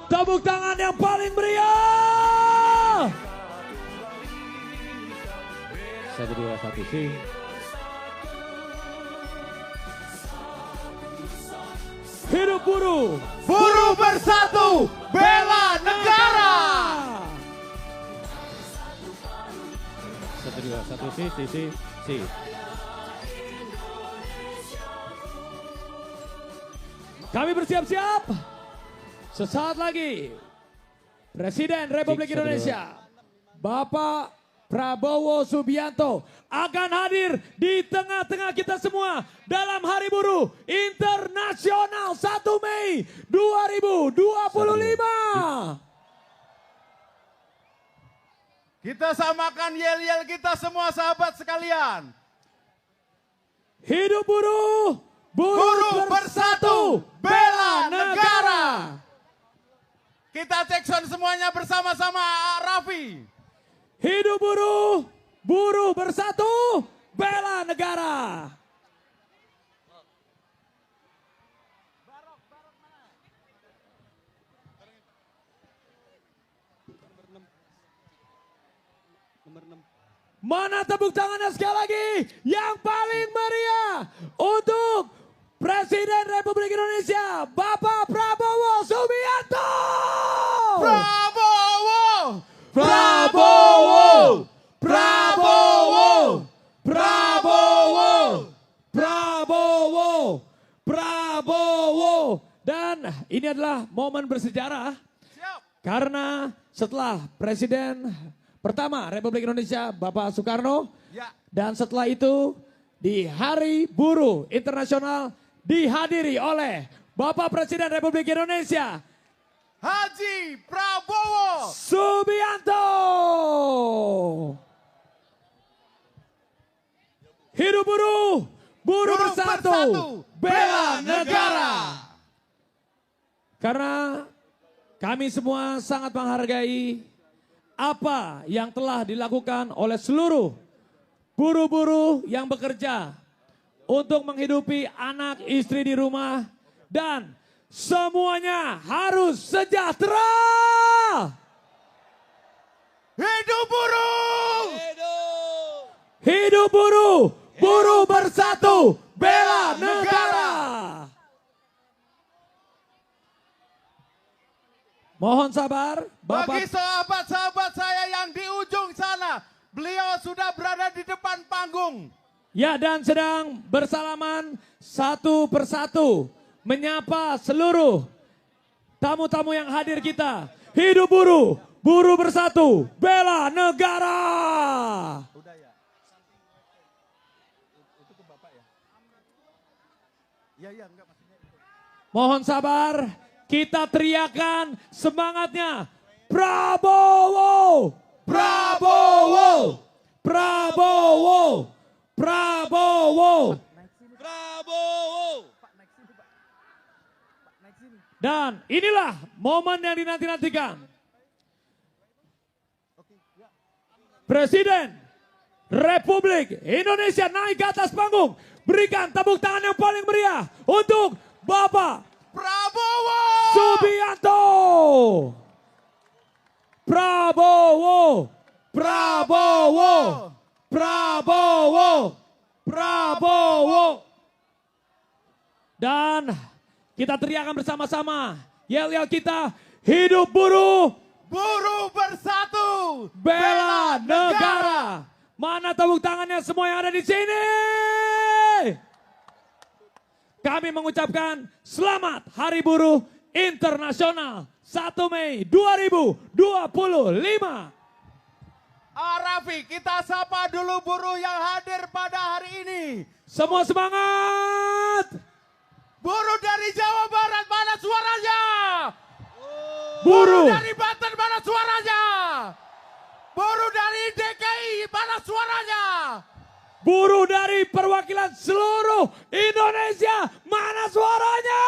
Tepuk tangan yang paling meriah. 1, 2, 1, sing. Hidup buruh. Buruh bersatu, bela negara. 1, 2, 1, si. Kami bersiap-siap. Sesaat lagi Presiden Republik Indonesia Bapak Prabowo Subianto akan hadir di tengah-tengah kita semua dalam Hari Buruh Internasional 1 Mei 2025. Kita samakan yel-yel kita semua sahabat sekalian. Hidup buruh, Buruh bersatu, bela negara. Kita cek sound semuanya bersama-sama, Raffi. Hidup buruh, buruh bersatu, bela negara. Mana tepuk tangannya sekali lagi yang paling meriah untuk Presiden Republik Indonesia Bapak Prabowo Subianto. Prabowo! Prabowo! Prabowo! Prabowo! Prabowo! Prabowo! Dan ini adalah momen bersejarah. Siap. Karena setelah Presiden pertama Republik Indonesia Bapak Soekarno. Ya. Dan setelah itu di Hari Buruh Internasional dihadiri oleh Bapak Presiden Republik Indonesia Haji Prabowo Subianto. Hidup buruh, buruh bersatu, bela negara. Karena kami semua sangat menghargai apa yang telah dilakukan oleh seluruh buruh-buruh yang bekerja untuk menghidupi anak istri di rumah dan semuanya harus sejahtera. Hidup buruh! Hidup buruh, buruh bersatu, bela negara. Mohon sabar, Bapak. Bagi sahabat-sahabat saya yang di ujung sana, beliau sudah berada di depan panggung. Ya, dan sedang bersalaman satu persatu menyapa seluruh tamu-tamu yang hadir kita. Hidup buruh, buruh bersatu, bela negara. Udah ya. Itu ke Bapak ya? Iya, enggak maksudnya. Mohon sabar, kita teriakan semangatnya. Prabowo, Prabowo, Prabowo, Prabowo. Prabowo! Dan inilah momen yang dinanti-nantikan. Presiden Republik Indonesia naik ke atas panggung. Berikan tepuk tangan yang paling meriah untuk Bapak Prabowo! Subianto. Prabowo, Prabowo, Prabowo, Prabowo. Dan kita teriakan bersama-sama. Yel-yel kita, hidup buruh, Buruh bersatu, bela negara. Mana tepuk tangannya semua yang ada di sini? Kami mengucapkan selamat Hari Buruh Internasional 1 Mei 2025. Raffi, kita sapa dulu buruh yang hadir pada hari ini. Semua semangat. Buruh dari Jawa Barat, mana suaranya? Buruh Dari Banten, mana suaranya? Buruh dari DKI, mana suaranya? buruh dari perwakilan seluruh Indonesia, mana suaranya?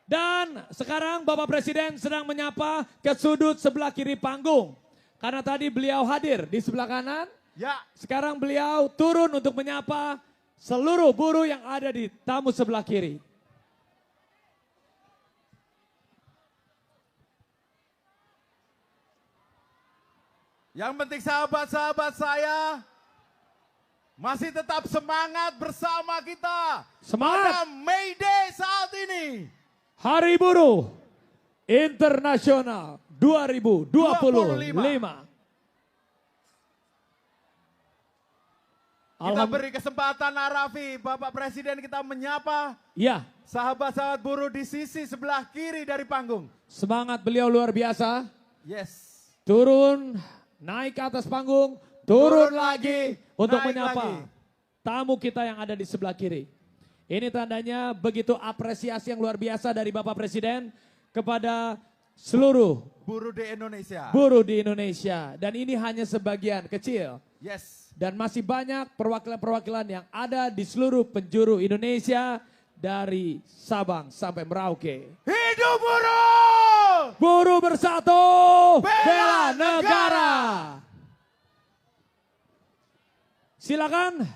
Dan sekarang Bapak Presiden sedang menyapa ke sudut sebelah kiri panggung. Karena tadi beliau hadir di sebelah kanan, Ya, sekarang beliau turun untuk menyapa seluruh buruh yang ada di tamu sebelah kiri. Yang penting sahabat-sahabat saya masih tetap semangat bersama kita. Semangat. Pada May Day saat ini. Hari Buruh Internasional 2025. Kita beri kesempatan Arafi, Bapak Presiden, kita menyapa Ya, sahabat-sahabat buruh di sisi sebelah kiri dari panggung. semangat beliau luar biasa. Yes. Turun, naik ke atas panggung, turun lagi untuk naik menyapa lagi. tamu kita yang ada di sebelah kiri. Ini tandanya begitu apresiasi yang luar biasa dari Bapak Presiden kepada seluruh Buruh di Indonesia. buruh di Indonesia. Dan ini hanya sebagian kecil. Yes. Dan masih banyak perwakilan-perwakilan yang ada di seluruh penjuru Indonesia dari Sabang sampai Merauke. Hidup buruh! Buruh bersatu, bela Bela negara. Silakan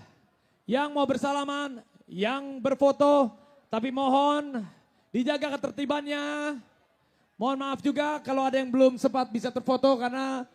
yang mau bersalaman, yang berfoto, tapi mohon dijaga ketertibannya. Mohon maaf juga kalau ada yang belum sempat bisa terfoto karena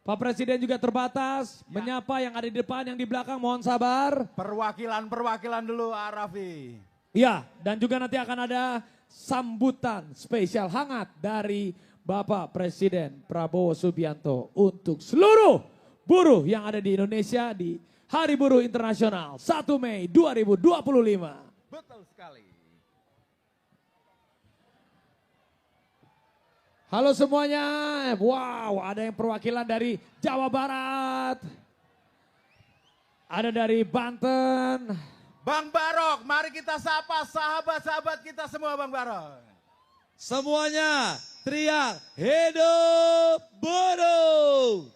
Pak Presiden juga terbatas. Menyapa yang ada di depan, yang di belakang mohon sabar. Perwakilan dulu Arafi. Ya, dan juga nanti akan ada sambutan spesial hangat dari Bapak Presiden Prabowo Subianto untuk seluruh buruh yang ada di Indonesia di Hari Buruh Internasional 1 Mei 2025. Betul sekali. Halo semuanya, wow ada yang perwakilan dari Jawa Barat, ada dari Banten. Bang Barok, mari kita sapa sahabat-sahabat kita semua Bang Barok. Semuanya teriak hidup buruh.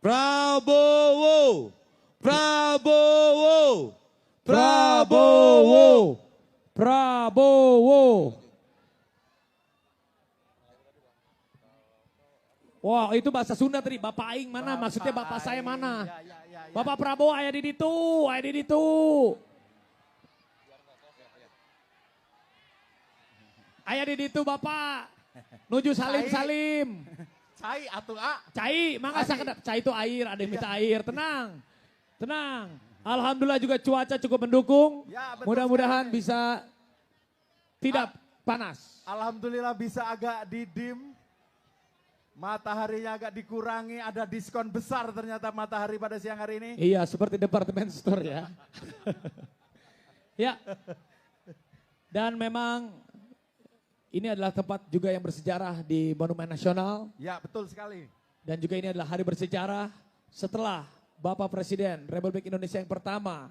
Prabowo, Prabowo, Prabowo, Prabowo. Wah itu bahasa Sunda tadi, Bapak Aing mana, maksudnya Bapak saya mana. Ya. Bapak Prabowo ayah di ditu, ayah di ditu. Ayah di ditu Bapak, nuju salim-salim. Cai atuh A. Cai, mangga sakedap. Cai itu air, ada yang minta air. Tenang, tenang. Alhamdulillah juga cuaca cukup mendukung. Ya, betul Mudah-mudahan sekali. bisa tidak panas. Alhamdulillah bisa agak didim. Mataharinya agak dikurangi, ada diskon besar ternyata matahari pada siang hari ini. Iya, seperti departemen store ya. Ya. Dan memang ini adalah tempat juga yang bersejarah di Monumen Nasional. Ya, betul sekali. Dan juga ini adalah hari bersejarah setelah Bapak Presiden Republik Indonesia yang pertama,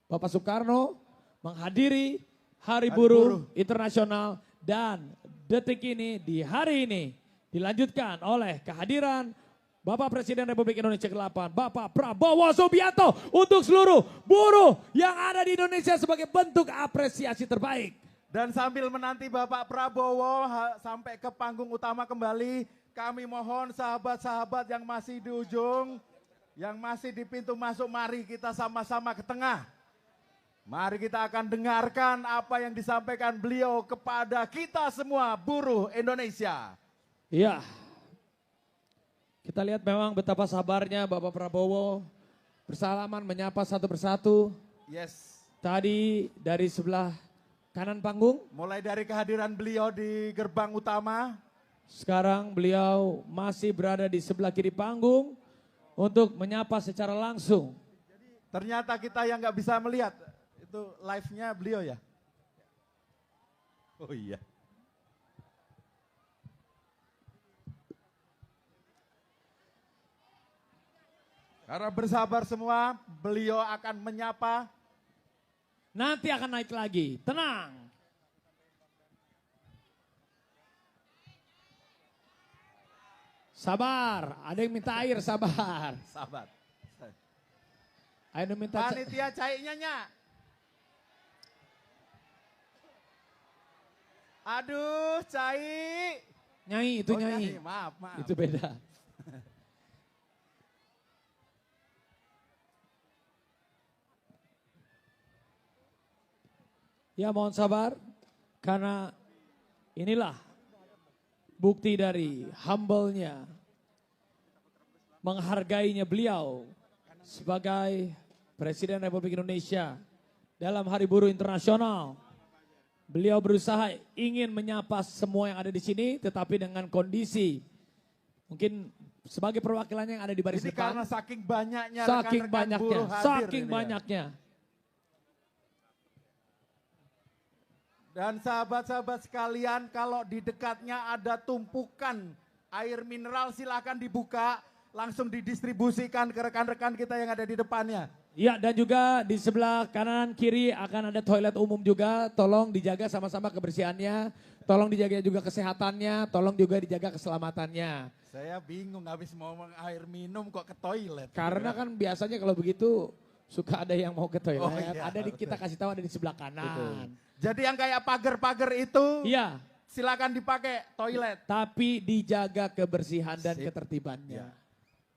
Bapak Soekarno menghadiri Hari Buruh Internasional. Dan detik ini, di hari ini, dilanjutkan oleh kehadiran Bapak Presiden Republik Indonesia ke-8, Bapak Prabowo Subianto untuk seluruh buruh yang ada di Indonesia sebagai bentuk apresiasi terbaik. Dan sambil menanti Bapak Prabowo sampai ke panggung utama kembali, kami mohon sahabat-sahabat yang masih di ujung, yang masih di pintu masuk, mari kita sama-sama ke tengah. Mari kita akan dengarkan apa yang disampaikan beliau kepada kita semua buruh Indonesia. Iya, kita lihat memang betapa sabarnya Bapak Prabowo bersalaman menyapa satu persatu. Yes. Tadi dari sebelah kanan panggung, Mulai dari kehadiran beliau di gerbang utama. sekarang beliau masih berada di sebelah kiri panggung untuk menyapa secara langsung. Ternyata kita yang nggak bisa melihat, itu live-nya beliau ya. Oh iya. Karena bersabar semua, beliau akan menyapa. Nanti akan naik lagi, tenang. Sabar, ada yang minta air, sabar. Sahabat. Ada yang minta Panitia cainya nya. Aduh, cai. Nyai, itu Oh, nyai. Maaf. Itu beda. Ya mohon sabar, karena inilah bukti dari humble-nya menghargainya beliau sebagai Presiden Republik Indonesia dalam Hari Buruh Internasional. Beliau berusaha ingin menyapa semua yang ada di sini, tetapi dengan kondisi mungkin sebagai perwakilannya yang ada di baris Ini depan. karena saking banyaknya Saking rekan-rekan banyaknya, buruh hadir saking ini ya. banyaknya. Dan sahabat-sahabat sekalian, kalau di dekatnya ada tumpukan air mineral, silakan dibuka, langsung didistribusikan ke rekan-rekan kita yang ada di depannya. Ya, dan juga di sebelah kanan kiri akan ada toilet umum juga. Tolong dijaga sama-sama kebersihannya. Tolong dijaga juga kesehatannya. Tolong juga dijaga keselamatannya. Saya bingung habis mau air minum kok ke toilet. Karena kan biasanya kalau begitu suka ada yang mau ke toilet. Oh iya, Ada di kita kasih tahu ada di sebelah kanan. Jadi yang kayak pagar-pagar itu Iya, silakan dipakai toilet. tapi dijaga kebersihan dan Sip. ketertibannya. Ya.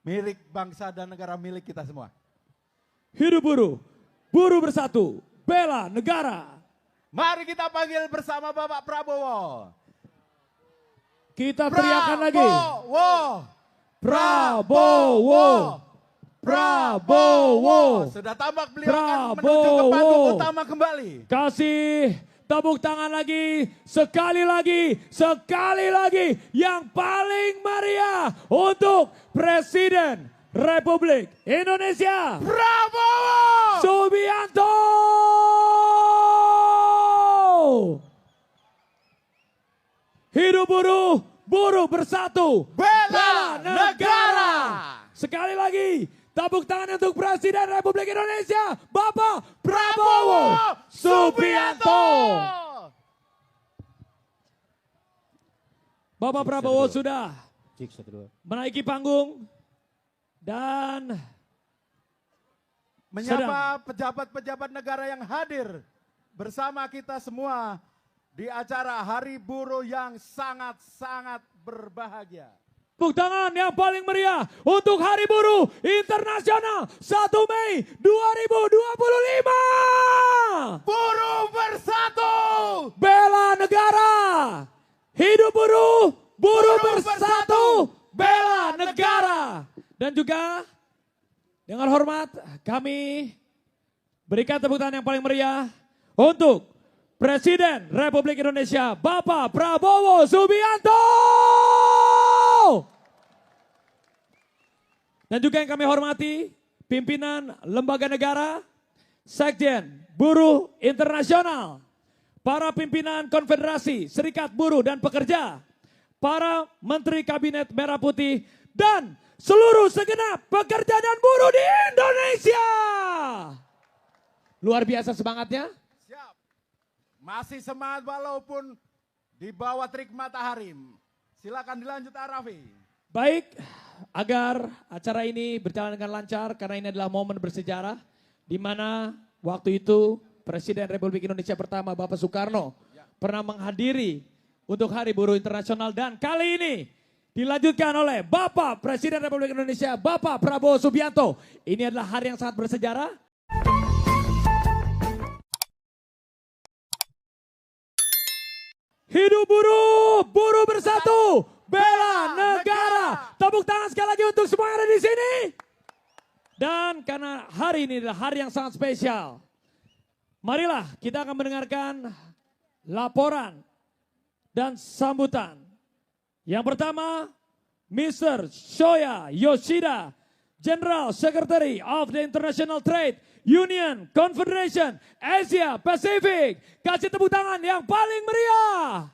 Milik bangsa dan negara, milik kita semua. Hidup buruh, buruh bersatu, bela negara. Mari kita panggil bersama Bapak Prabowo. Kita teriakan lagi. Prabowo. Prabowo. Prabowo. Sudah tampak beliau akan menuju ke Prabowo. panggung utama kembali. Kasih tepuk tangan lagi, sekali lagi yang paling meriah untuk Presiden Republik Indonesia Prabowo. Subianto. Hidup buruh, buruh bersatu, Bela negara. Sekali lagi, tepuk tangan untuk Presiden Republik Indonesia, Bapak Prabowo Subianto. Bapak Prabowo sudah menaiki panggung dan Menyapa pejabat-pejabat negara yang hadir bersama kita semua di acara Hari Buruh yang sangat-sangat berbahagia. tepuk tangan yang paling meriah untuk Hari Buruh Internasional 1 Mei 2025. Buruh bersatu. Bela negara. Hidup buruh, buruh Buruh bersatu, bela negara. Dan juga dengan hormat kami berikan tepuk tangan yang paling meriah untuk Presiden Republik Indonesia Bapak Prabowo Subianto. Dan juga yang kami hormati pimpinan lembaga negara, Sekjen Buruh Internasional, para pimpinan Konfederasi Serikat Buruh dan Pekerja, para Menteri Kabinet Merah Putih, dan seluruh segenap pekerja dan buruh di Indonesia. Luar biasa semangatnya. Siap. Masih semangat walaupun di bawah terik matahari. Silakan dilanjut Arafi. Baik, agar acara ini berjalan dengan lancar karena ini adalah momen bersejarah di mana waktu itu Presiden Republik Indonesia pertama Bapak Soekarno pernah menghadiri untuk Hari Buruh Internasional dan kali ini dilanjutkan oleh Bapak Presiden Republik Indonesia Bapak Prabowo Subianto. Ini adalah hari yang sangat bersejarah. Hidup buruh, buruh bersatu, bela negara. Tepuk tangan sekali lagi untuk semua yang ada di sini. Dan karena hari ini adalah hari yang sangat spesial, marilah kita akan mendengarkan laporan dan sambutan. Yang pertama, Mr. Shoya Yoshida, General Secretary of the International Trade Union Confederation Asia Pacific. Kasih tepuk tangan yang paling meriah.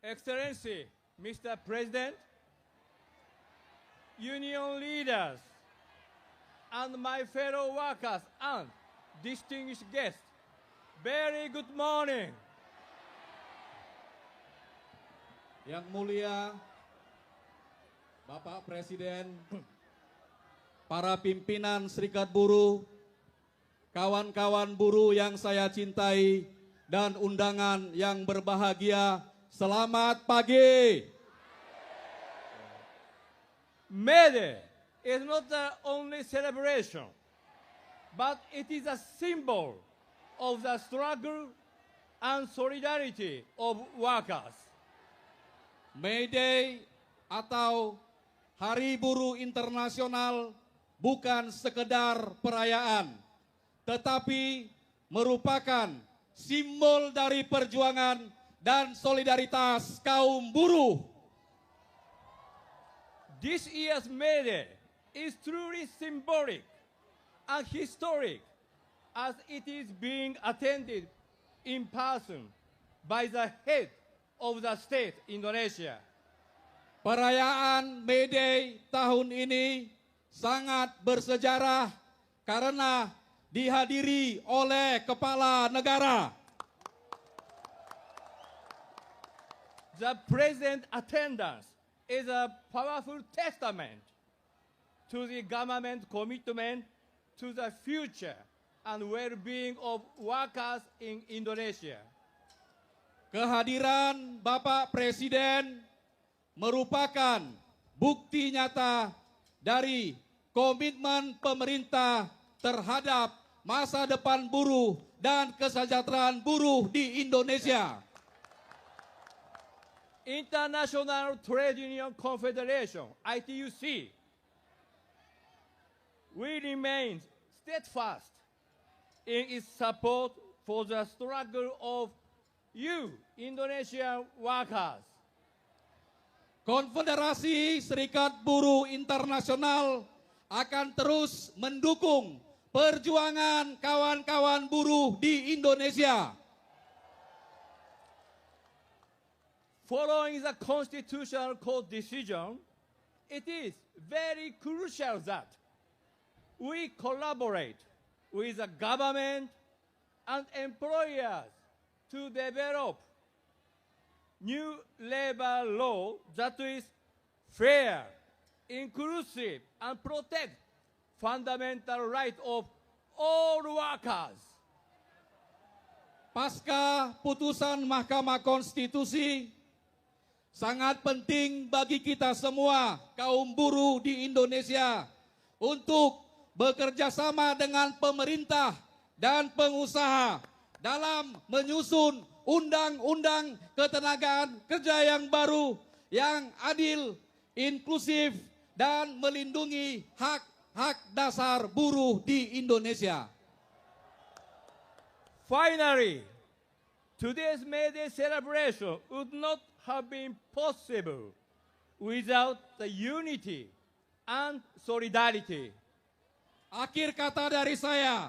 Excellency, Mr. President, union leaders, and my fellow workers and distinguished guests, very good morning. Yang mulia Bapak Presiden, para pimpinan Serikat Buruh, kawan-kawan buruh yang saya cintai, dan undangan yang berbahagia, selamat pagi. May Day is not the only celebration, but it is a symbol of the struggle and solidarity of workers. May Day atau Hari Buruh Internasional bukan sekedar perayaan, tetapi merupakan simbol dari perjuangan dan solidaritas kaum buruh. This year's May Day is truly symbolic and historic as it is being attended in person by the head of the state Indonesia. Perayaan May Day tahun ini sangat bersejarah karena dihadiri oleh kepala negara. The present attendance is a powerful testament to the government commitment to the future and well-being of workers in Indonesia. Kehadiran Bapak Presiden merupakan bukti nyata dari komitmen pemerintah terhadap masa depan buruh dan kesejahteraan buruh di Indonesia. International Trade Union Confederation, ITUC, we remain steadfast in its support for the struggle of you, Indonesian workers. Konfederasi Serikat Buruh Internasional akan terus mendukung perjuangan kawan-kawan buruh di Indonesia. Following the Constitutional Court decision, it is very crucial that we collaborate with the government and employers to develop new labor law that is fair, inclusive, and protect fundamental rights of all workers. Pasca putusan Mahkamah Konstitusi, sangat penting bagi kita semua kaum buruh di Indonesia untuk bekerja sama dengan pemerintah dan pengusaha dalam menyusun undang-undang ketenagaan kerja yang baru, yang adil, inklusif, dan melindungi hak-hak dasar buruh di Indonesia. Finally, today's May Day celebration would not have been possible without the unity and solidarity. Akhir kata dari saya,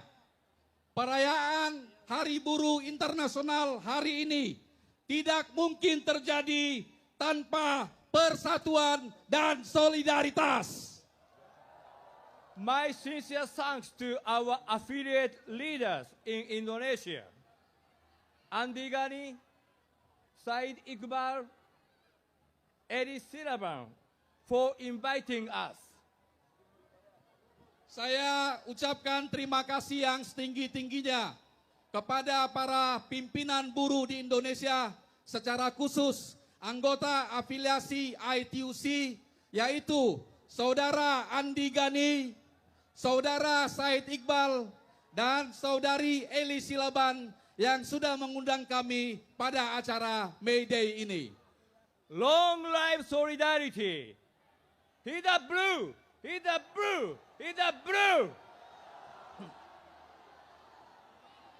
perayaan Hari Buruh Internasional hari ini tidak mungkin terjadi tanpa persatuan dan solidaritas. My sincere thanks to our affiliate leaders in Indonesia, Andi Gani, Said Iqbal, Edi Silaban, for inviting us. Saya ucapkan terima kasih yang setinggi-tingginya kepada para pimpinan buruh di Indonesia, secara khusus anggota afiliasi ITUC, yaitu Saudara Andi Gani, Saudara Said Iqbal, dan Saudari Eli Silaban yang sudah mengundang kami pada acara May Day ini. Long life solidarity. Hit the blue, hit the blue, hit the blue.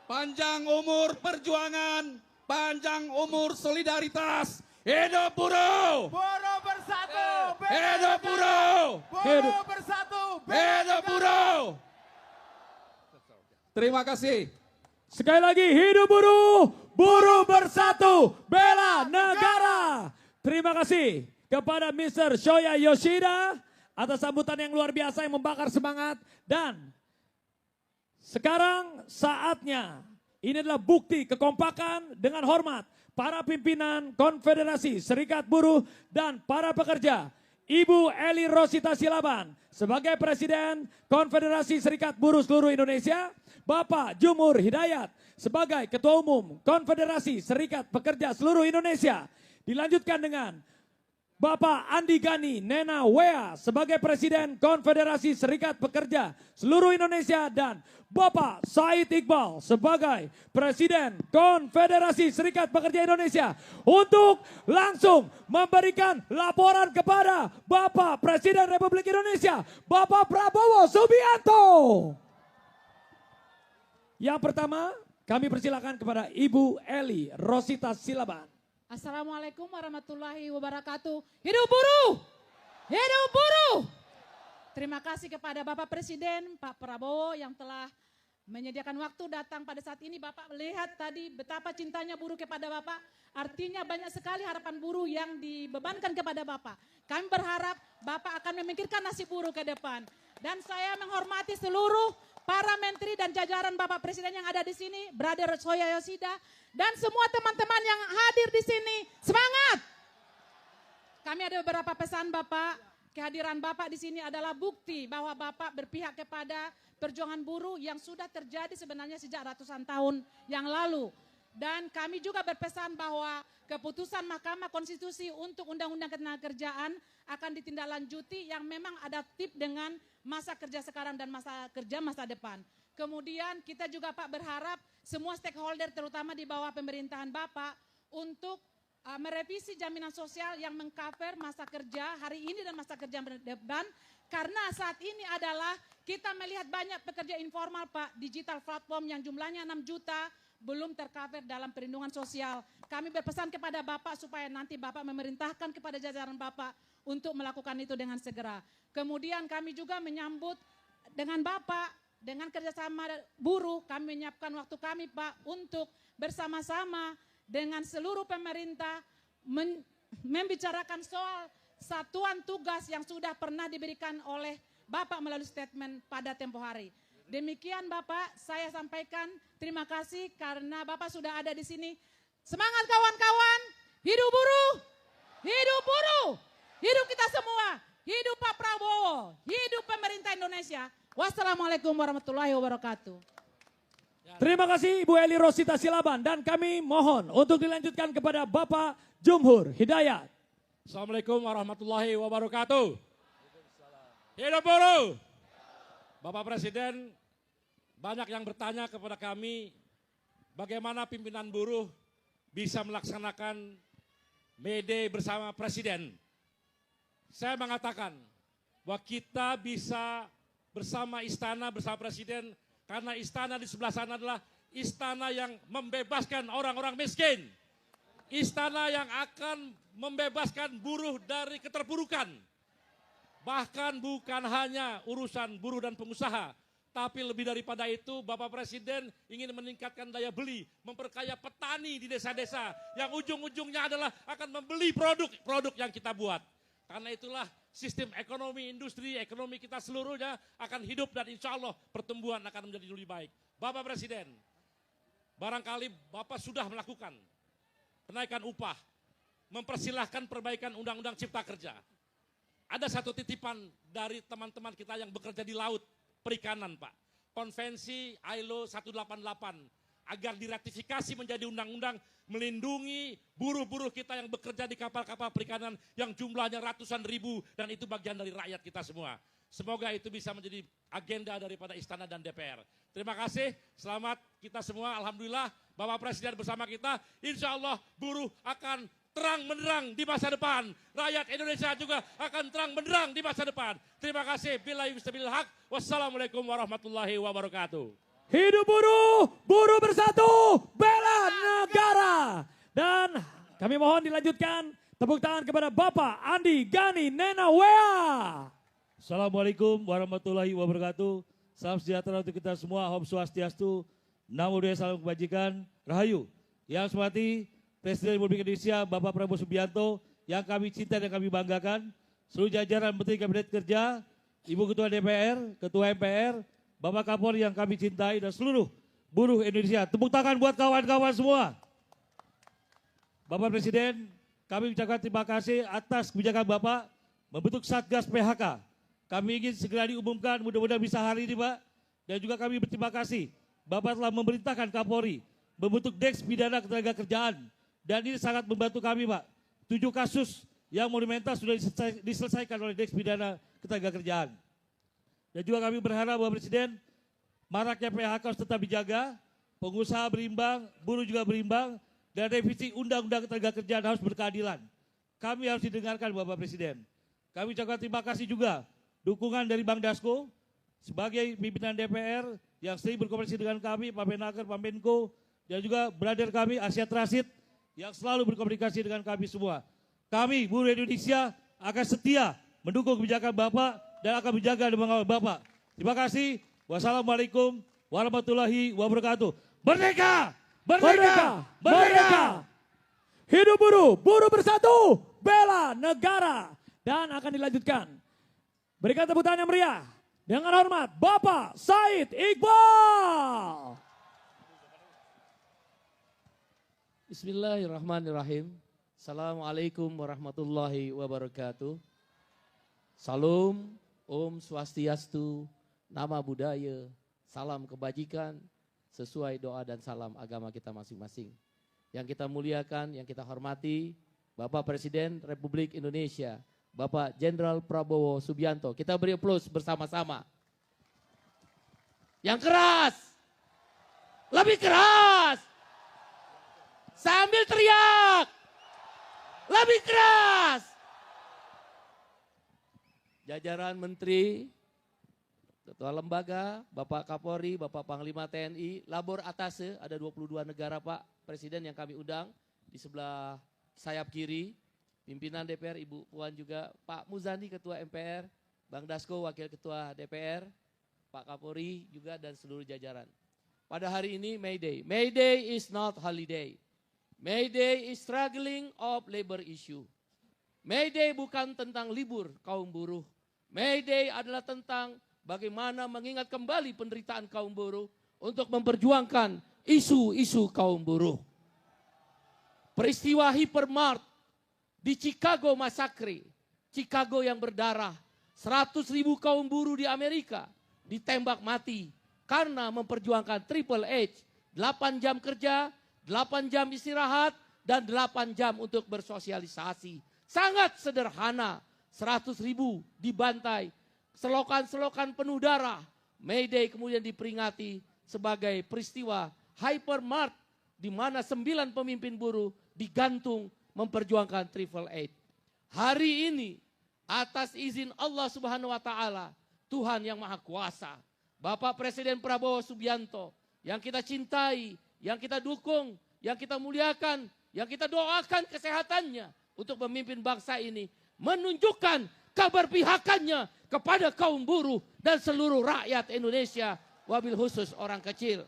Panjang umur perjuangan, panjang umur solidaritas. Hidup buruh! Buruh bersatu, Hidup buruh! buruh bersatu, Hidup buruh! Terima kasih. Sekali lagi, hidup buruh, buruh bersatu, bela negara. Terima kasih kepada Mr. Shoya Yoshida atas sambutan yang luar biasa yang membakar semangat. Dan sekarang saatnya, ini adalah bukti kekompakan dengan hormat para pimpinan Konfederasi Serikat Buruh dan para pekerja. Ibu Eli Rosita Silaban sebagai Presiden Konfederasi Serikat Buruh seluruh Indonesia, Bapak Jumur Hidayat sebagai Ketua Umum Konfederasi Serikat Pekerja seluruh Indonesia. Dilanjutkan dengan Bapak Andi Gani Nena Wea sebagai Presiden Konfederasi Serikat Pekerja seluruh Indonesia dan Bapak Said Iqbal sebagai Presiden Konfederasi Serikat Pekerja Indonesia untuk langsung memberikan laporan kepada Bapak Presiden Republik Indonesia, Bapak Prabowo Subianto. Yang pertama, kami persilakan kepada Ibu Eli Rosita Silaban. Assalamualaikum warahmatullahi wabarakatuh. Hidup buruh! Hidup buruh! Terima kasih kepada Bapak Presiden, Pak Prabowo yang telah menyediakan waktu datang pada saat ini. Bapak melihat tadi betapa cintanya buruh kepada Bapak. Artinya banyak sekali harapan buruh yang dibebankan kepada Bapak. Kami berharap Bapak akan memikirkan nasib buruh ke depan. Dan saya menghormati seluruh para menteri dan jajaran Bapak Presiden yang ada di sini, Brother Soya Yoshida, dan semua teman-teman yang hadir di sini. Semangat! Kami ada beberapa pesan Bapak. Kehadiran Bapak di sini adalah bukti bahwa Bapak berpihak kepada perjuangan buruh yang sudah terjadi sebenarnya sejak ratusan tahun yang lalu. Dan kami juga berpesan bahwa keputusan Mahkamah Konstitusi untuk Undang-Undang Ketenagakerjaan akan ditindaklanjuti yang memang adaptif dengan masa kerja sekarang dan masa kerja masa depan. Kemudian kita juga Pak berharap semua stakeholder terutama di bawah pemerintahan Bapak untuk merevisi jaminan sosial yang mengcover masa kerja hari ini dan masa kerja depan. Karena saat ini adalah kita melihat banyak pekerja informal Pak, digital platform yang jumlahnya 6 juta belum tercover dalam perlindungan sosial. Kami berpesan kepada Bapak supaya nanti Bapak memerintahkan kepada jajaran Bapak untuk melakukan itu dengan segera. Kemudian kami juga menyambut dengan Bapak, dengan kerjasama buruh, kami menyiapkan waktu kami Pak untuk bersama-sama dengan seluruh pemerintah membicarakan soal satuan tugas yang sudah pernah diberikan oleh Bapak melalui statement pada tempo hari. Demikian Bapak, saya sampaikan terima kasih karena Bapak sudah ada di sini. Semangat kawan-kawan, hidup buruh, hidup buruh, hidup kita semua, hidup Pak Prabowo, hidup pemerintah Indonesia. Wassalamualaikum warahmatullahi wabarakatuh. Terima kasih Ibu Eli Rosita Silaban dan kami mohon untuk dilanjutkan kepada Bapak Jumhur Hidayat. Assalamualaikum warahmatullahi wabarakatuh. Hidup buruh. Bapak Presiden, banyak yang bertanya kepada kami bagaimana pimpinan buruh bisa melaksanakan May Day bersama Presiden. Saya mengatakan bahwa kita bisa bersama istana, bersama Presiden, karena istana di sebelah sana adalah istana yang membebaskan orang-orang miskin. Istana yang akan membebaskan buruh dari keterpurukan. Bahkan bukan hanya urusan buruh dan pengusaha, tapi lebih daripada itu Bapak Presiden ingin meningkatkan daya beli, memperkaya petani di desa-desa yang ujung-ujungnya adalah akan membeli produk yang kita buat. Karena itulah sistem ekonomi, industri, ekonomi kita seluruhnya akan hidup dan insya Allah pertumbuhan akan menjadi lebih baik. Bapak Presiden, barangkali Bapak sudah melakukan kenaikan upah, mempersilahkan perbaikan Undang-Undang Cipta Kerja. Ada satu titipan dari teman-teman kita yang bekerja di laut, perikanan Pak. Konvensi ILO 188 agar diratifikasi menjadi undang-undang melindungi buruh-buruh kita yang bekerja di kapal-kapal perikanan yang jumlahnya ratusan ribu dan itu bagian dari rakyat kita semua. Semoga itu bisa menjadi agenda daripada Istana dan DPR. Terima kasih, selamat kita semua. Alhamdulillah Bapak Presiden bersama kita, insya Allah buruh akan terang benderang di masa depan. Rakyat Indonesia juga akan terang benderang di masa depan. Terima kasih. Billahi wastabilil haq. Wassalamualaikum warahmatullahi wabarakatuh. Hidup buruh, buruh bersatu, bela negara. Dan kami mohon dilanjutkan tepuk tangan kepada Bapak Andi Gani Nena Wea. Assalamualaikum warahmatullahi wabarakatuh. Salam sejahtera untuk kita semua. Om Swastiastu. Namo Buddhaya, salam kebajikan. Rahayu. Yang saya hormati Presiden Republik Indonesia Bapak Prabowo Subianto yang kami cinta dan kami banggakan, seluruh jajaran Menteri Kabinet Kerja, Ibu Ketua DPR, Ketua MPR, Bapak Kapolri yang kami cintai dan seluruh buruh Indonesia. Tepuk tangan buat kawan-kawan semua. Bapak Presiden, kami ucapkan terima kasih atas kebijakan Bapak membentuk Satgas PHK. Kami ingin segera diumumkan, mudah-mudahan bisa hari ini Pak. Dan juga kami berterima kasih Bapak telah memerintahkan Kapolri membentuk Deks Pidana Ketenagakerjaan. Dan ini sangat membantu kami Pak. 7 kasus yang monumental sudah diselesaikan oleh Desk Pidana Ketenagakerjaan. Dan juga kami berharap Bapak Presiden, maraknya PHK harus tetap dijaga, pengusaha berimbang, buruh juga berimbang, dan revisi Undang-Undang Ketenagakerjaan harus berkeadilan. Kami harus didengarkan Bapak Presiden. Kami ucapkan terima kasih juga dukungan dari Bang Dasko sebagai pimpinan DPR yang sering berkomunikasi dengan kami, Pak Menaker, Pak Menko, dan juga brother kami Asia Transit yang selalu berkomunikasi dengan kami semua. Kami buruh Indonesia akan setia mendukung kebijakan Bapak dan akan menjaga dan mengawal Bapak. Terima kasih. Wassalamualaikum warahmatullahi wabarakatuh. Merdeka! Merdeka! Merdeka! Hidup buruh, buruh bersatu, bela negara. Dan akan dilanjutkan. Berikan tepuk tangan yang meriah. Dengan hormat, Bapak Said Iqbal. Bismillahirrahmanirrahim. Assalamualaikum warahmatullahi wabarakatuh. Salam, Om Swastiastu, Nama Budaya, salam kebajikan, sesuai doa dan salam agama kita masing-masing. Yang kita muliakan, yang kita hormati, Bapak Presiden Republik Indonesia, Bapak Jenderal Prabowo Subianto. Kita beri aplaus bersama-sama. Yang keras, lebih keras, sambil teriak, lebih keras. Jajaran Menteri, Ketua Lembaga, Bapak Kapolri, Bapak Panglima TNI, Labor Atase, ada 22 negara Pak Presiden yang kami undang. Di sebelah sayap kiri, pimpinan DPR, Ibu Puan juga, Pak Muzani Ketua MPR, Bang Dasko Wakil Ketua DPR, Pak Kapolri juga dan seluruh jajaran. Pada hari ini May Day. May Day is not holiday. May Day is struggling of labor issue. May Day bukan tentang libur kaum buruh. May Day adalah tentang bagaimana mengingat kembali penderitaan kaum buruh untuk memperjuangkan isu-isu kaum buruh. Peristiwa Hypermart di Chicago Massacre, Chicago yang berdarah, 100.000 kaum buruh di Amerika ditembak mati karena memperjuangkan Triple H, 8 jam kerja, 8 jam istirahat, dan 8 jam untuk bersosialisasi. Sangat sederhana, 100.000 dibantai, selokan-selokan penuh darah. May Day kemudian diperingati sebagai peristiwa Hypermart di mana 9 pemimpin buruh digantung memperjuangkan Triple H. Hari ini atas izin Allah Subhanahu wa taala, Tuhan yang Maha Kuasa, Bapak Presiden Prabowo Subianto yang kita cintai, yang kita dukung, yang kita muliakan, yang kita doakan kesehatannya untuk memimpin bangsa ini, menunjukkan keberpihakannya kepada kaum buruh dan seluruh rakyat Indonesia, wabil khusus orang kecil.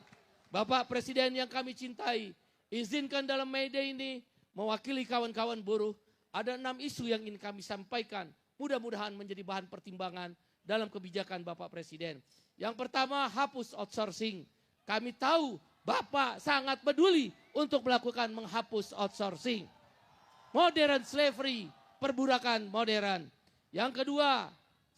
Bapak Presiden yang kami cintai, izinkan dalam May Day ini mewakili kawan-kawan buruh, ada 6 isu yang ingin kami sampaikan. Mudah-mudahan menjadi bahan pertimbangan dalam kebijakan Bapak Presiden. Yang pertama, hapus outsourcing. Kami tahu Bapak sangat peduli untuk melakukan menghapus outsourcing. Modern slavery, perbudakan modern. Yang kedua,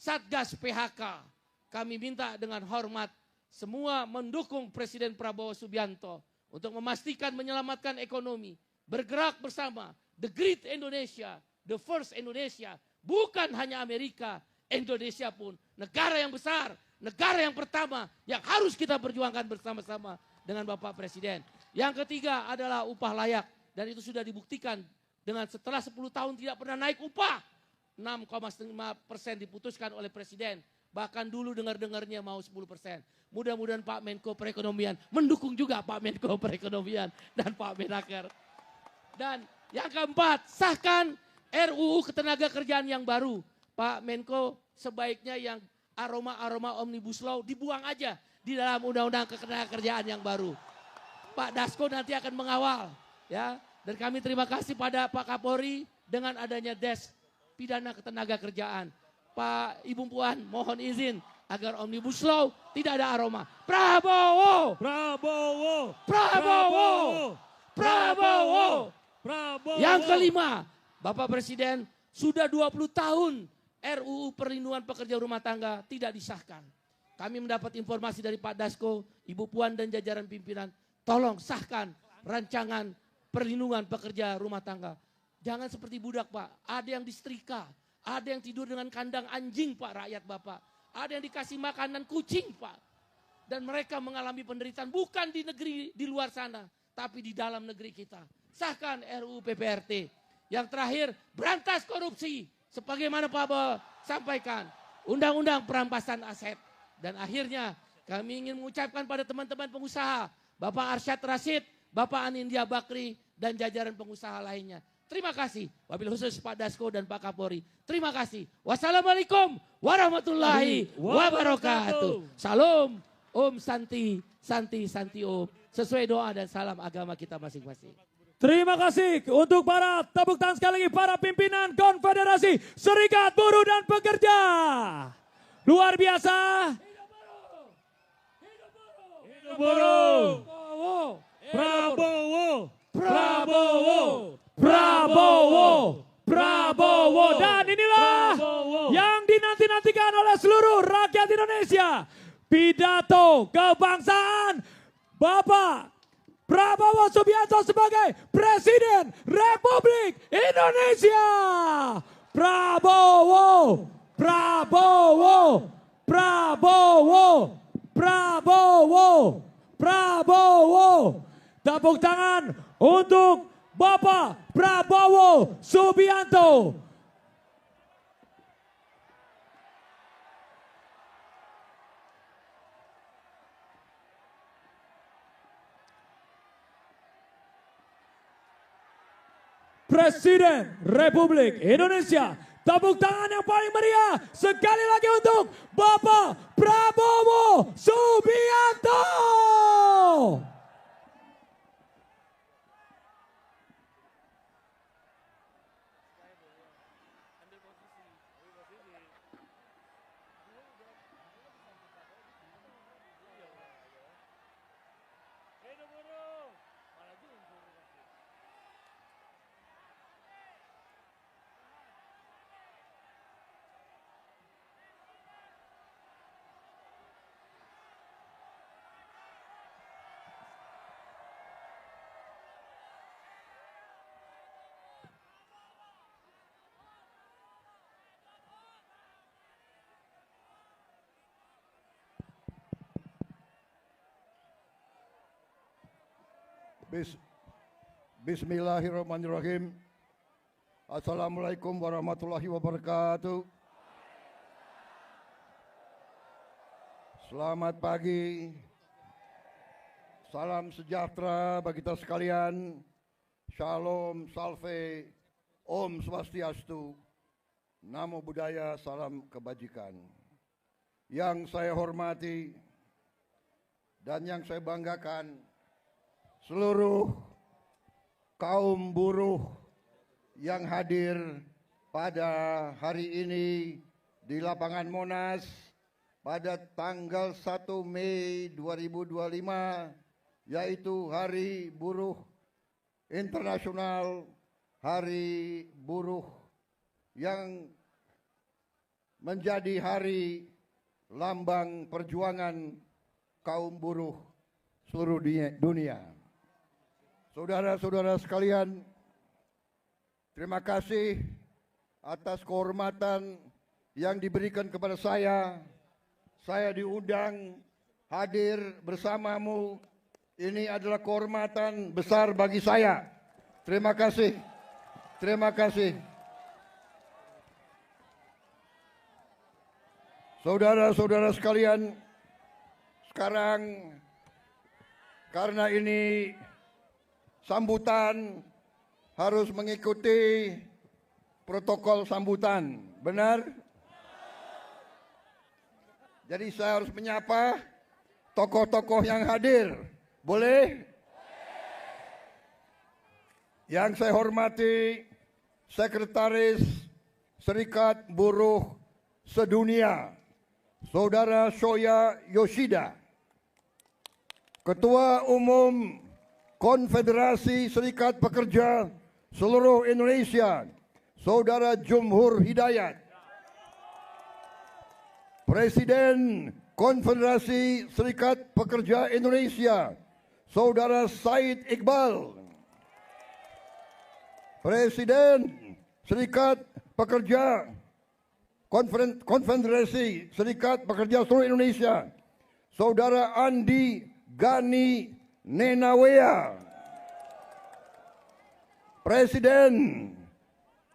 Satgas PHK. Kami minta dengan hormat semua mendukung Presiden Prabowo Subianto untuk memastikan menyelamatkan ekonomi. Bergerak bersama, the great Indonesia, the first Indonesia. Bukan hanya Amerika, Indonesia pun negara yang besar, negara yang pertama yang harus kita perjuangkan bersama-sama dengan Bapak Presiden. Yang ketiga adalah upah layak, dan itu sudah dibuktikan dengan setelah 10 tahun tidak pernah naik upah. 6,5% diputuskan oleh Presiden. Bahkan dulu dengar-dengarnya mau 10%. Mudah-mudahan Pak Menko Perekonomian mendukung juga Pak Menko Perekonomian dan Pak Menaker. Dan yang keempat, sahkan RUU Ketenagakerjaan yang baru. Pak Menko, sebaiknya yang aroma-aroma Omnibus Law dibuang aja di dalam Undang-Undang Ketenagakerjaan yang baru. Pak Dasko nanti akan mengawal, ya. Dan kami terima kasih pada Pak Kapolri dengan adanya Desk Pidana Ketenagakerjaan. Pak Ibu Puan, mohon izin agar Omnibus Law tidak ada aroma. Prabowo! Prabowo! Prabowo! Prabowo! Prabowo! Yang kelima, Bapak Presiden, sudah 20 tahun RUU Perlindungan Pekerja Rumah Tangga tidak disahkan. Kami mendapat informasi dari Pak Dasko, Ibu Puan dan jajaran pimpinan, tolong sahkan rancangan perlindungan pekerja rumah tangga. Jangan seperti budak Pak. Ada yang disetrika. Ada yang tidur dengan kandang anjing Pak rakyat Bapak. Ada yang dikasih makanan kucing Pak. Dan mereka mengalami penderitaan bukan di negeri di luar sana. Tapi di dalam negeri kita. Sahkan RUU PPRT. Yang terakhir berantas korupsi. Sebagaimana Pak Bawa sampaikan. Undang-undang perampasan aset. Dan akhirnya kami ingin mengucapkan pada teman-teman pengusaha. Bapak Arsyad Rashid, Bapak Anindya Bakri, dan jajaran pengusaha lainnya. Terima kasih. Wabil khusus Pak Dasko dan Pak Kapolri. Terima kasih. Wassalamualaikum warahmatullahi wabarakatuh. Salam. Om Santi, Santi, Santi Om. Sesuai doa dan salam agama kita masing-masing. Terima kasih untuk para tepuk tangan sekali lagi para pimpinan Konfederasi Serikat Buruh dan Pekerja. Luar biasa. Hidup buruh. Prabowo. Prabowo. Prabowo. Prabowo. Dan inilah yang dinanti-nantikan oleh seluruh rakyat Indonesia. Pidato kebangsaan Bapak Prabowo Subianto sebagai Presiden Republik Indonesia. Prabowo, Prabowo, Prabowo, Prabowo, Prabowo. Tepuk tangan untuk Bapak Prabowo Subianto. Presiden Republik Indonesia. Tepuk tangan yang paling meriah sekali lagi untuk Bapak Prabowo Subianto. Bismillahirrahmanirrahim. Assalamualaikum warahmatullahi wabarakatuh. Selamat pagi. Salam sejahtera bagi kita sekalian. Shalom, salve, Om Swastiastu. Namo Buddhaya, salam kebajikan. Yang saya hormati dan yang saya banggakan, seluruh kaum buruh yang hadir pada hari ini di lapangan Monas pada tanggal 1 Mei 2025, yaitu Hari Buruh Internasional, Hari Buruh yang menjadi hari lambang perjuangan kaum buruh seluruh dunia. Saudara-saudara sekalian, terima kasih atas kehormatan yang diberikan kepada saya. Saya diundang hadir bersamamu. Ini adalah kehormatan besar bagi saya. Terima kasih. Terima kasih. Saudara-saudara sekalian, sekarang karena ini sambutan harus mengikuti protokol sambutan, benar? Jadi saya harus menyapa tokoh-tokoh yang hadir, boleh? Yang saya hormati Sekretaris Serikat Buruh Sedunia, Saudara Shoya Yoshida, Ketua Umum Konfederasi Serikat Pekerja seluruh Indonesia, Saudara Jumhur Hidayat, Presiden Konfederasi Serikat Pekerja Indonesia, Saudara Said Iqbal, Presiden Serikat Pekerja Konfederasi Serikat Pekerja seluruh Indonesia, Saudara Andi Gani Nenawea. Presiden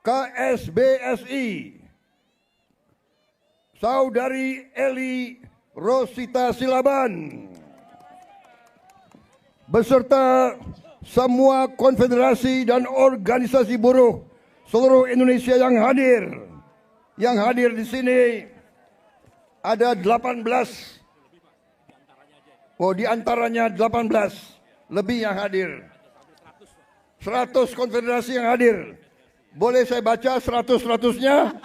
KSBSI, Saudari Eli Rosita Silaban, beserta semua konfederasi dan organisasi buruh seluruh Indonesia yang hadir. Yang hadir di sini ada 18. Oh, di antaranya 18 lebih yang hadir. 100 konfederasi yang hadir. Boleh saya baca 100-100-nya?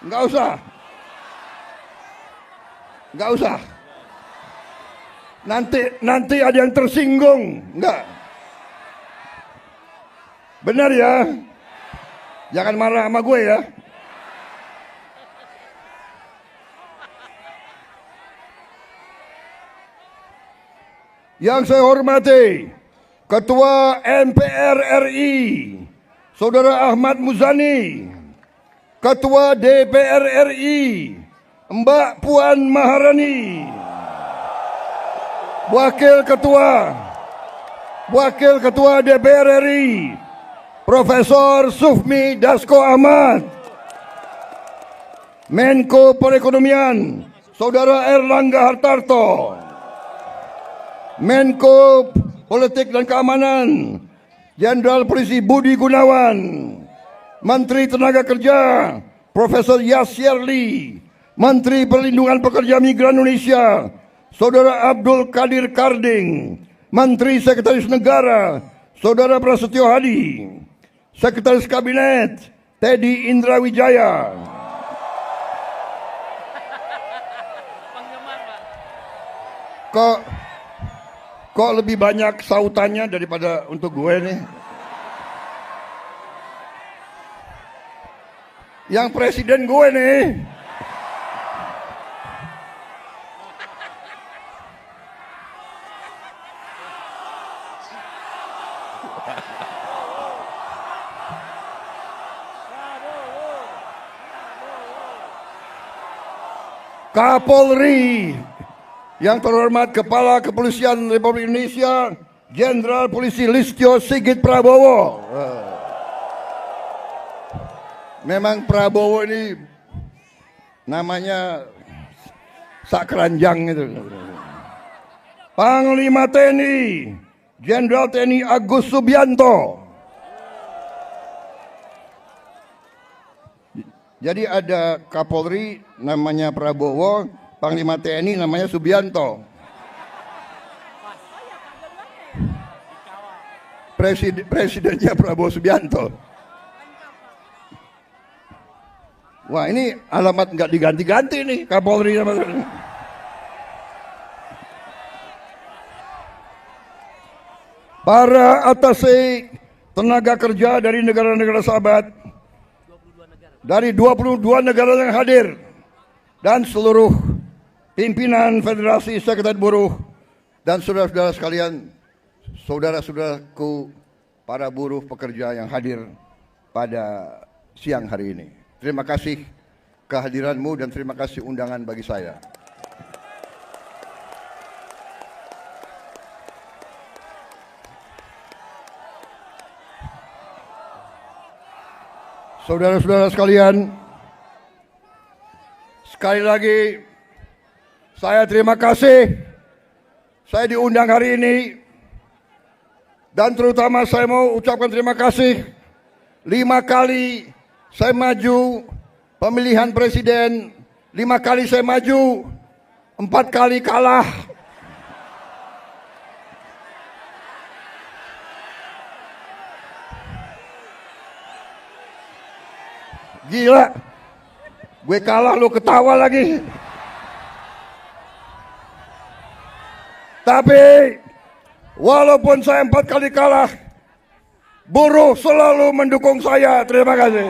Enggak usah. Enggak usah. Nanti ada yang tersinggung. Enggak. Benar ya? Jangan marah sama gue ya. Yang saya hormati Ketua MPR RI Saudara Ahmad Muzani, Ketua DPR RI Mbak Puan Maharani, Wakil Ketua DPR RI Profesor Sufmi Dasko Ahmad, Menko Perekonomian Saudara Erlangga Hartarto, Menko Politik dan Keamanan Jenderal Polisi Budi Gunawan, Menteri Tenaga Kerja Profesor Yasyerli, Menteri Perlindungan Pekerja Migran Indonesia Saudara Abdul Qadir Karding, Menteri Sekretaris Negara Saudara Prasetyo Hadi, Sekretaris Kabinet Teddy Indra Wijaya. Kok lebih banyak sautannya daripada untuk gue nih? Yang presiden gue nih. Kapolri yang terhormat Kepala Kepolisian Republik Indonesia Jenderal Polisi Listio Sigit Prabowo. Memang Prabowo ini namanya sak keranjang itu. Panglima TNI Jenderal TNI Agus Subianto. Jadi ada Kapolri namanya Prabowo, Panglima TNI namanya Subianto. Presidennya Prabowo Subianto. Wah, ini alamat nggak diganti-ganti nih Kapolri sama para atase tenaga kerja dari negara-negara sahabat, dari 22 negara yang hadir, dan seluruh pimpinan Federasi Sekretariat Buruh dan saudara-saudara sekalian, saudara-saudaraku para buruh pekerja yang hadir pada siang hari ini. Terima kasih kehadiranmu dan terima kasih undangan bagi saya. Saudara-saudara sekalian, sekali lagi saya terima kasih saya diundang hari ini, dan terutama saya mau ucapkan terima kasih 5 kali saya maju pemilihan presiden, 5 kali saya maju, 4 kali kalah. Gila, gue kalah lu ketawa lagi. Tapi walaupun saya 4 kali kalah, buruh selalu mendukung saya. Terima kasih.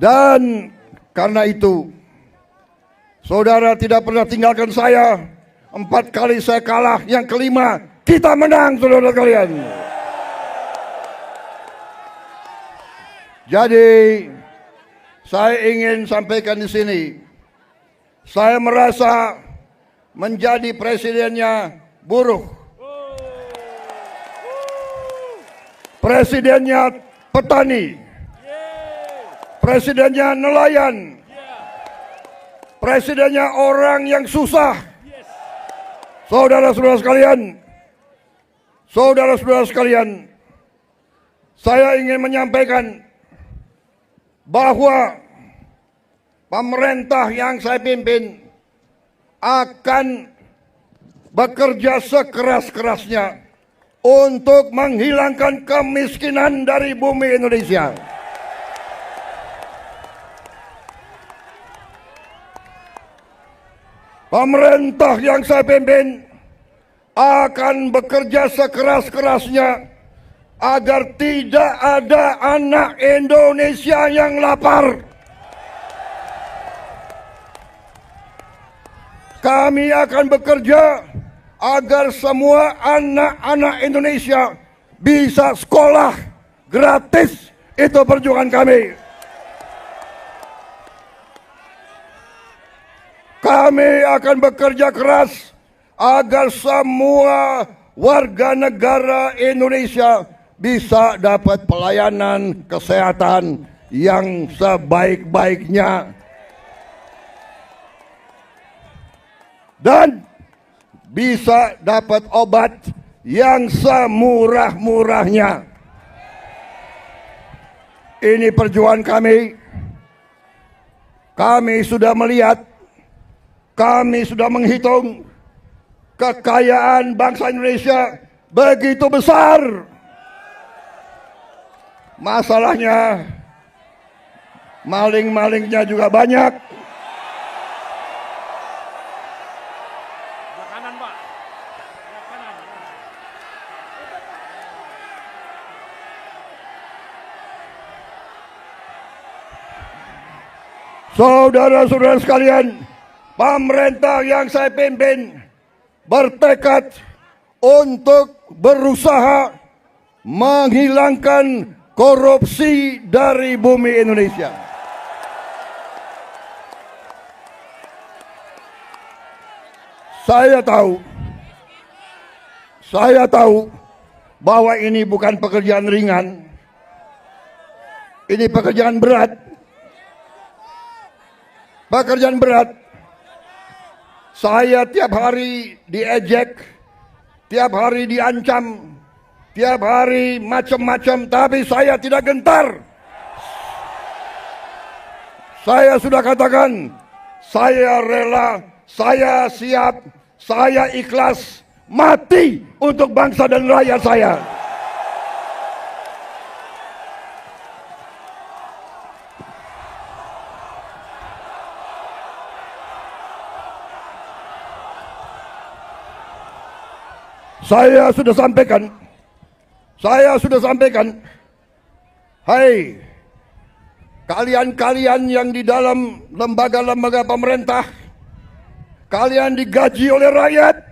Dan karena itu, saudara tidak pernah tinggalkan saya. 4 kali saya kalah, yang kelima kita menang, saudara kalian. Jadi, saya ingin sampaikan di sini, saya merasa menjadi presidennya buruh, presidennya petani, presidennya nelayan, presidennya orang yang susah. Saudara-saudara sekalian, saya ingin menyampaikan bahwa pemerintah yang saya pimpin akan bekerja sekeras-kerasnya untuk menghilangkan kemiskinan dari bumi Indonesia. Pemerintah yang saya pimpin akan bekerja sekeras-kerasnya agar tidak ada anak Indonesia yang lapar. Kami akan bekerja agar semua anak-anak Indonesia bisa sekolah gratis. Itu perjuangan kami. Kami akan bekerja keras agar semua warga negara Indonesia bisa dapat pelayanan kesehatan yang sebaik-baiknya. Dan bisa dapat obat yang semurah-murahnya. Ini perjuangan kami. Kami sudah melihat, kami sudah menghitung kekayaan bangsa Indonesia begitu besar. Masalahnya, maling-malingnya juga banyak. Saudara-saudara sekalian, pemerintah yang saya pimpin bertekad untuk berusaha menghilangkan korupsi dari bumi Indonesia. Saya tahu bahwa ini bukan pekerjaan ringan. Ini pekerjaan berat. Pekerjaan berat. Saya tiap hari diejek, tiap hari diancam, tiap hari macam-macam, tapi saya tidak gentar. Saya sudah katakan, saya rela, saya siap, saya ikhlas mati untuk bangsa dan rakyat saya. Saya sudah sampaikan, hai kalian-kalian yang di dalam lembaga-lembaga pemerintah, kalian digaji oleh rakyat.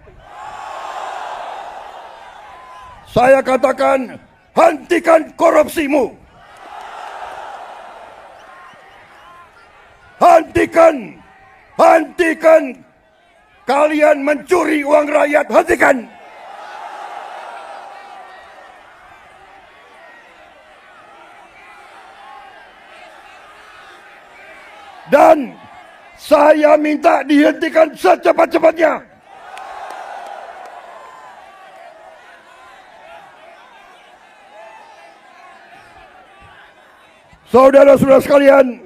Saya katakan, hentikan korupsimu. Hentikan kalian mencuri uang rakyat, hentikan. Dan saya minta dihentikan secepat-cepatnya. Saudara-saudara sekalian,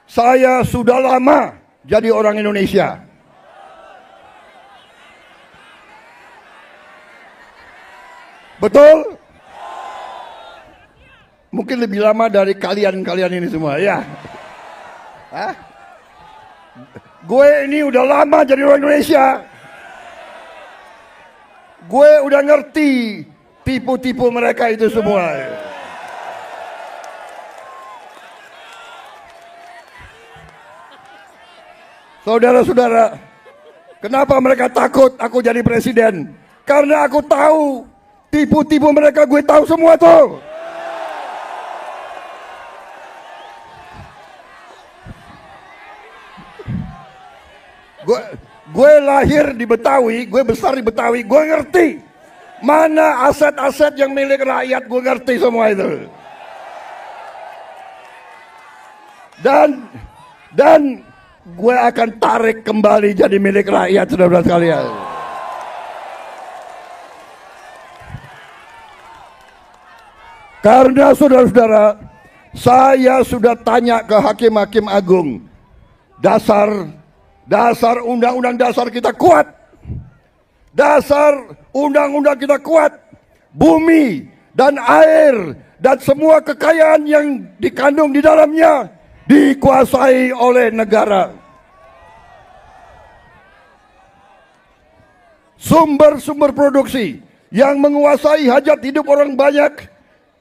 saya sudah lama jadi orang Indonesia. Betul? Mungkin lebih lama dari kalian-kalian ini semua, ya. Hah? Gue ini udah lama jadi orang Indonesia. Gue udah ngerti tipu-tipu mereka itu semua. Saudara-saudara, kenapa mereka takut aku jadi presiden? Karena aku tahu tipu-tipu mereka, gue tahu semua tuh. Gue lahir di Betawi, gue besar di Betawi, gue ngerti mana aset-aset yang milik rakyat, gue ngerti semua itu. Dan gue akan tarik kembali jadi milik rakyat, saudara-saudara sekalian. Karena saudara-saudara, saya sudah tanya ke hakim-hakim agung, dasar undang-undang dasar kita kuat. Dasar undang-undang kita kuat. Bumi dan air dan semua kekayaan yang dikandung di dalamnya dikuasai oleh negara. Sumber-sumber produksi yang menguasai hajat hidup orang banyak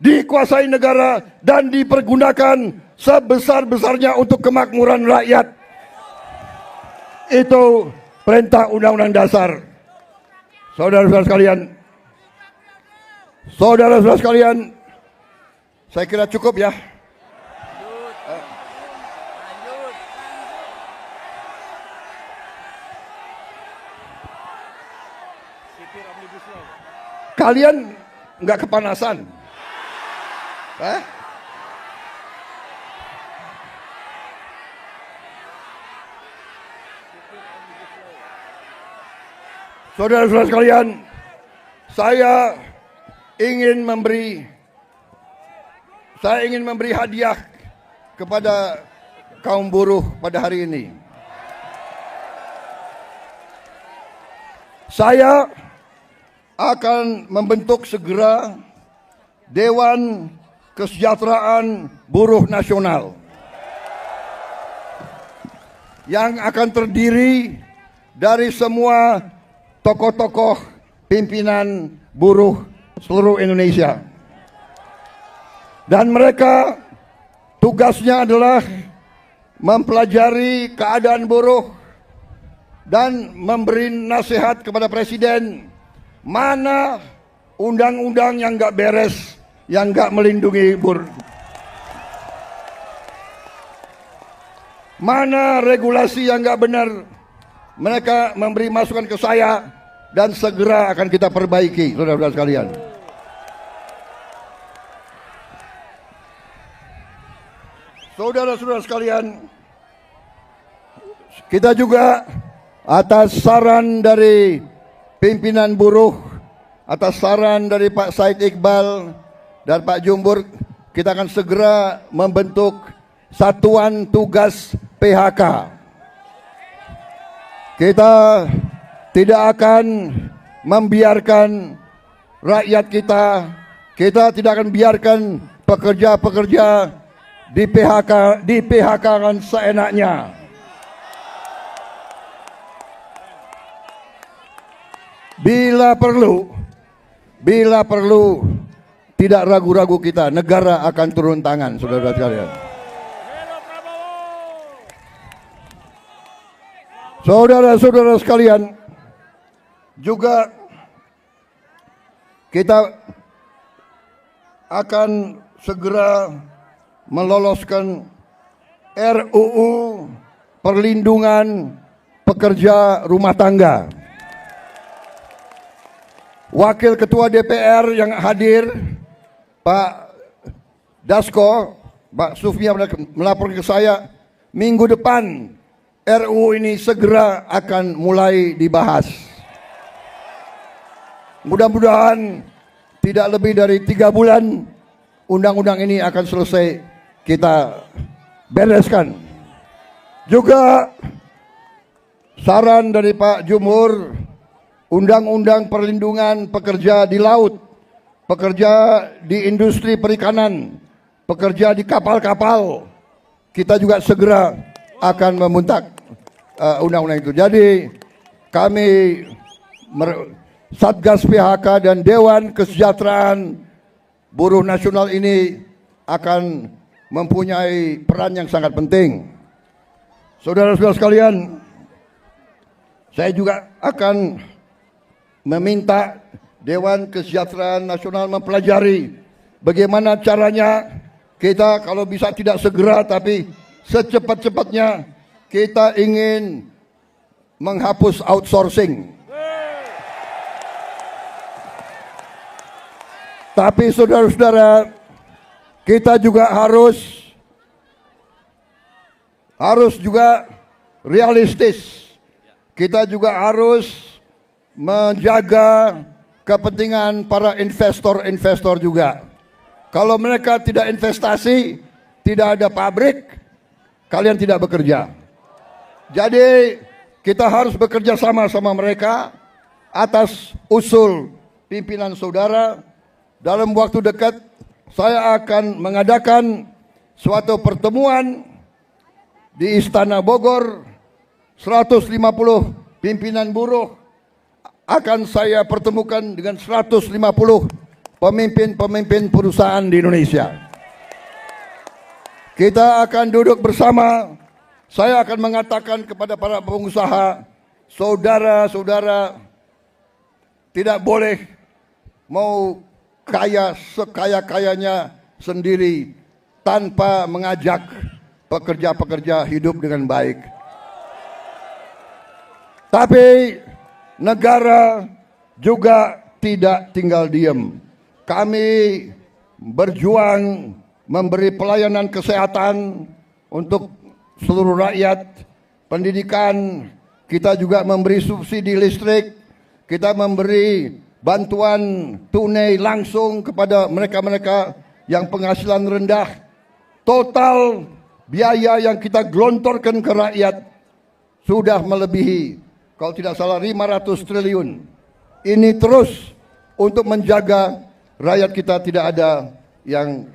dikuasai negara dan dipergunakan sebesar-besarnya untuk kemakmuran rakyat. Itu perintah undang-undang dasar. Saudara-saudara sekalian, saya kira cukup ya. Kalian nggak kepanasan? Saudara-saudara sekalian, saya ingin memberi hadiah kepada kaum buruh pada hari ini. Saya akan membentuk segera Dewan Kesejahteraan Buruh Nasional yang akan terdiri dari semua tokoh-tokoh pimpinan buruh seluruh Indonesia. Dan mereka tugasnya adalah mempelajari keadaan buruh dan memberi nasihat kepada presiden mana undang-undang yang nggak beres, yang nggak melindungi buruh, mana regulasi yang nggak benar. Mereka memberi masukan ke saya dan segera akan kita perbaiki, saudara-saudara sekalian. Saudara-saudara sekalian, kita juga atas saran dari pimpinan buruh, atas saran dari Pak Said Iqbal dan Pak Jumbur, kita akan segera membentuk Satuan Tugas PHK. Kita tidak akan membiarkan rakyat kita tidak akan biarkan pekerja-pekerja di PHK-kan seenaknya. Bila perlu, tidak ragu-ragu kita, negara akan turun tangan, saudara-saudara sekalian. Saudara-saudara sekalian, juga kita akan segera meloloskan RUU Perlindungan Pekerja Rumah Tangga. Wakil Ketua DPR yang hadir, Pak Dasko, Pak Sufmi melapor ke saya, minggu depan RUU ini segera akan mulai dibahas. Mudah-mudahan tidak lebih dari 3 bulan undang-undang ini akan selesai kita bereskan. Juga saran dari Pak Jumhur, undang-undang perlindungan pekerja di laut, pekerja di industri perikanan, pekerja di kapal-kapal, kita juga segera akan membentuk undang-undang itu. Jadi kami Satgas PHK dan Dewan Kesejahteraan Buruh Nasional ini akan mempunyai peran yang sangat penting. Saudara-saudara sekalian, Saya juga akan meminta Dewan Kesejahteraan Nasional mempelajari bagaimana caranya kita kalau bisa tidak segera tapi secepat-cepatnya kita ingin menghapus outsourcing. Tapi saudara-saudara, kita juga harus juga realistis. Kita juga harus menjaga kepentingan para investor-investor juga. Kalau mereka tidak investasi, tidak ada pabrik, kalian tidak bekerja. Jadi kita harus bekerja sama mereka atas usul pimpinan saudara. Dalam waktu dekat saya akan mengadakan suatu pertemuan di Istana Bogor. 150 pimpinan buruh akan saya pertemukan dengan 150 pemimpin-pemimpin perusahaan di Indonesia. Kita akan duduk bersama. Saya akan mengatakan kepada para pengusaha, saudara-saudara tidak boleh mau kaya sekaya-kayanya sendiri tanpa mengajak pekerja-pekerja hidup dengan baik. Tapi negara juga tidak tinggal diam. Kami berjuang memberi pelayanan kesehatan untuk seluruh rakyat, pendidikan, kita juga memberi subsidi listrik, kita memberi bantuan tunai langsung kepada mereka-mereka yang penghasilan rendah. Total biaya yang kita gelontorkan ke rakyat sudah melebihi, kalau tidak salah, 500 triliun. Ini terus untuk menjaga rakyat kita tidak ada yang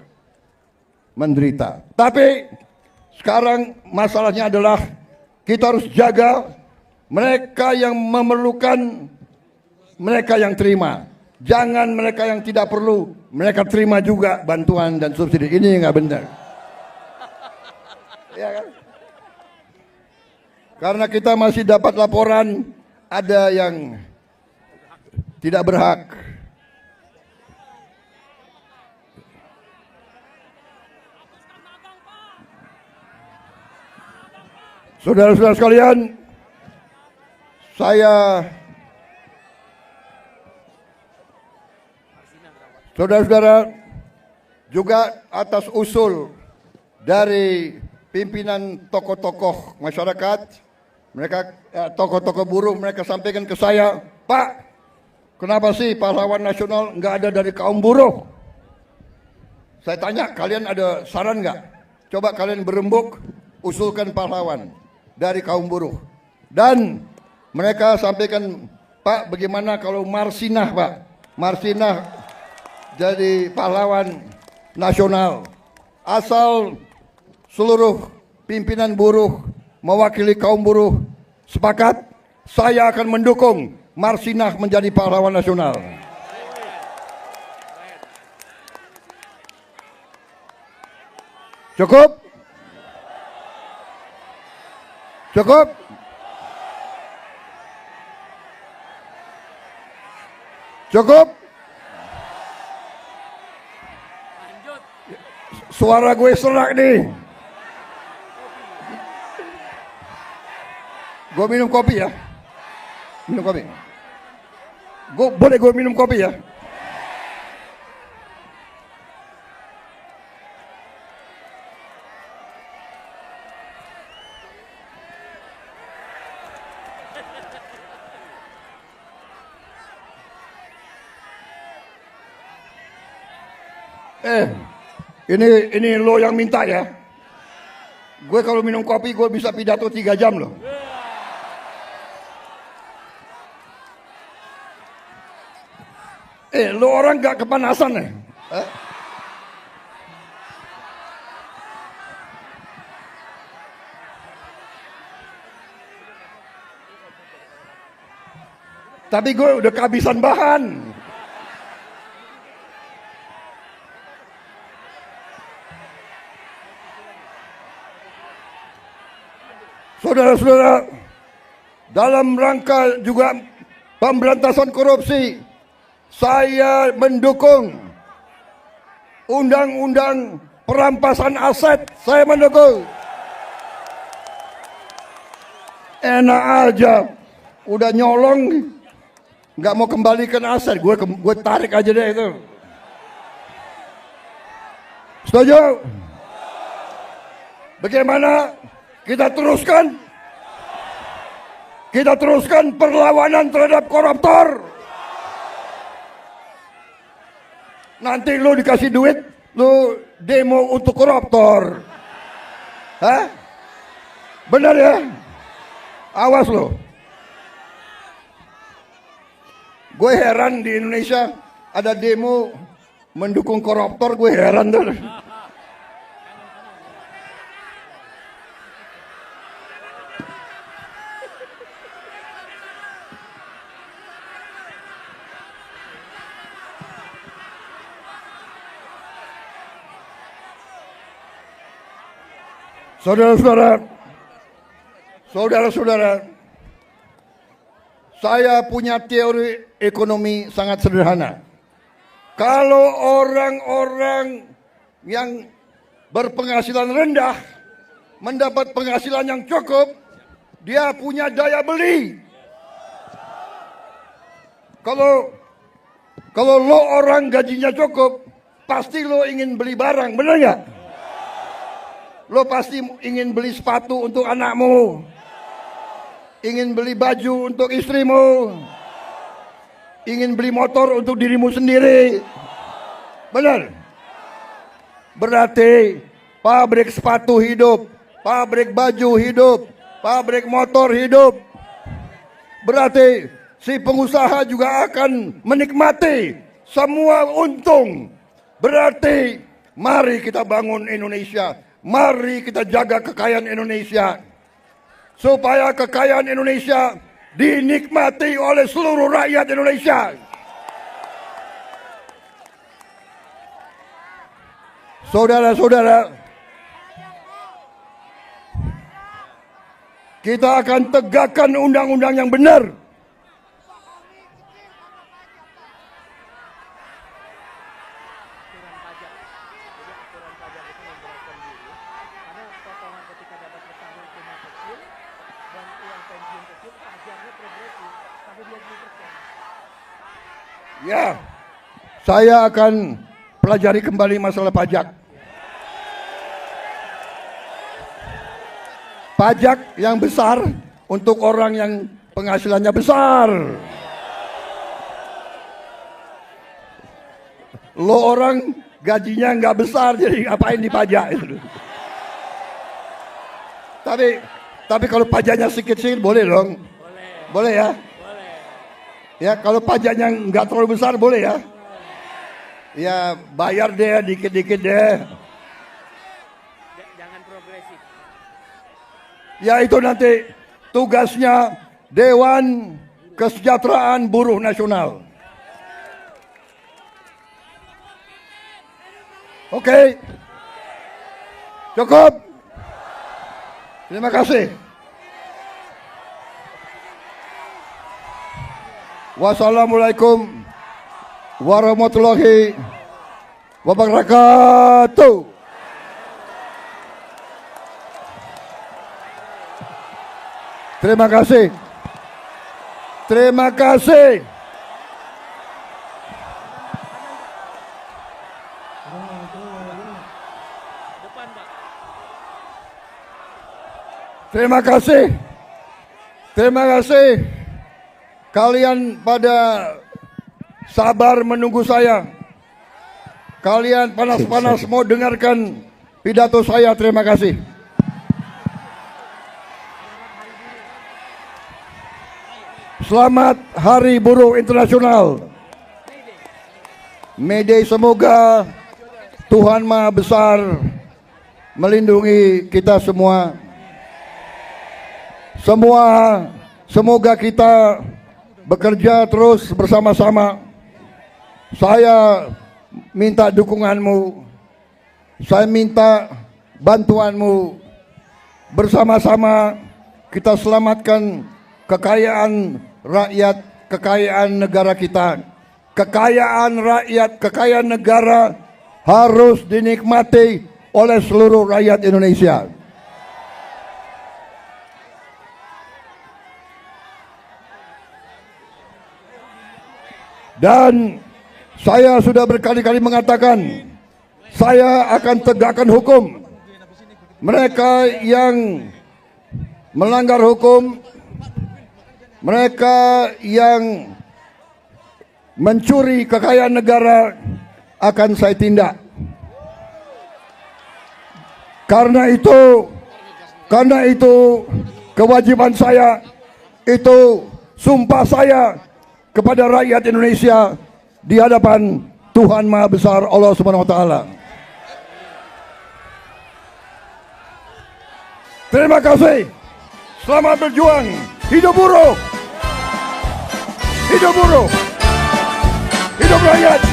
menderita. Tapi sekarang masalahnya adalah kita harus jaga mereka yang memerlukan, mereka yang terima. Jangan mereka yang tidak perlu, mereka terima juga bantuan dan subsidi. Ini nggak benar. Ya kan? Karena kita masih dapat laporan ada yang tidak berhak. Saudara-saudara sekalian, saudara-saudara, juga atas usul dari pimpinan tokoh-tokoh masyarakat, mereka tokoh-tokoh buruh, mereka sampaikan ke saya, Pak, kenapa sih pahlawan nasional nggak ada dari kaum buruh? Saya tanya, kalian ada saran nggak? Coba kalian berembuk, usulkan pahlawan dari kaum buruh. Dan mereka sampaikan, Pak, bagaimana kalau Marsinah, Pak? Marsinah jadi pahlawan nasional. Asal seluruh pimpinan buruh mewakili kaum buruh sepakat, saya akan mendukung Marsinah menjadi pahlawan nasional. Cukup? Cukup? Cukup? Suara gue serak nih. Gue minum kopi ya. Minum kopi. Boleh gue minum kopi ya? Ini lo yang minta ya. Gue kalau minum kopi gue bisa pidato 3 jam loh. Lo orang gak kepanasan ya? Tapi gue udah kehabisan bahan. Saudara-saudara, dalam rangka juga pemberantasan korupsi, saya mendukung undang-undang perampasan aset. Saya mendukung. Enak aja, udah nyolong, nggak mau kembalikan aset, gue tarik aja deh itu. Setuju? Bagaimana kita teruskan? Kita teruskan perlawanan terhadap koruptor. Nanti lu dikasih duit, lu demo untuk koruptor. Hah? Benar ya? Awas lo. Gue heran di Indonesia ada demo mendukung koruptor, gue heran tuh. Saudara-saudara, saya punya teori ekonomi sangat sederhana. Kalau orang-orang yang berpenghasilan rendah mendapat penghasilan yang cukup, dia punya daya beli. Kalau lo orang gajinya cukup, pasti lo ingin beli barang, benar nggak? Lo pasti ingin beli sepatu untuk anakmu, ingin beli baju untuk istrimu, ingin beli motor untuk dirimu sendiri. Benar? Berarti pabrik sepatu hidup, pabrik baju hidup, pabrik motor hidup. Berarti si pengusaha juga akan menikmati semua untung. Berarti mari kita bangun Indonesia. Mari kita jaga kekayaan Indonesia, supaya kekayaan Indonesia dinikmati oleh seluruh rakyat Indonesia. Saudara-saudara, kita akan tegakkan undang-undang yang benar. Ya, saya akan pelajari kembali masalah pajak. Pajak yang besar untuk orang yang penghasilannya besar. Lo orang gajinya nggak besar, jadi ngapain dipajak? Tapi kalau pajaknya sedikit-sedikit boleh dong? Boleh ya? Ya, kalau pajaknya nggak terlalu besar boleh ya? Ya, bayar deh dikit-dikit deh. Jangan progresif. Ya, itu nanti tugasnya Dewan Kesejahteraan Buruh Nasional. Oke. Cukup. Terima kasih. Wassalamualaikum warahmatullahi wabarakatuh. Terima kasih. Terima kasih. Terima kasih. Terima kasih. Kalian pada sabar menunggu saya. Kalian panas-panas mau dengarkan pidato saya. Terima kasih. Selamat Hari Buruh Internasional. May Day, semoga Tuhan Maha Besar melindungi kita semua. Semoga kita bekerja terus bersama-sama. Saya minta dukunganmu. Saya minta bantuanmu. Bersama-sama kita selamatkan kekayaan rakyat, kekayaan negara kita. Kekayaan rakyat, kekayaan negara harus dinikmati oleh seluruh rakyat Indonesia. Dan saya sudah berkali-kali mengatakan, saya akan tegakkan hukum. Mereka yang melanggar hukum, mereka yang mencuri kekayaan negara akan saya tindak. Karena itu kewajiban saya, itu sumpah saya kepada rakyat Indonesia di hadapan Tuhan Maha Besar Allah Subhanahu wa taala. Terima kasih. Selamat berjuang. Hidup buruh. Hidup buruh. Hidup rakyat.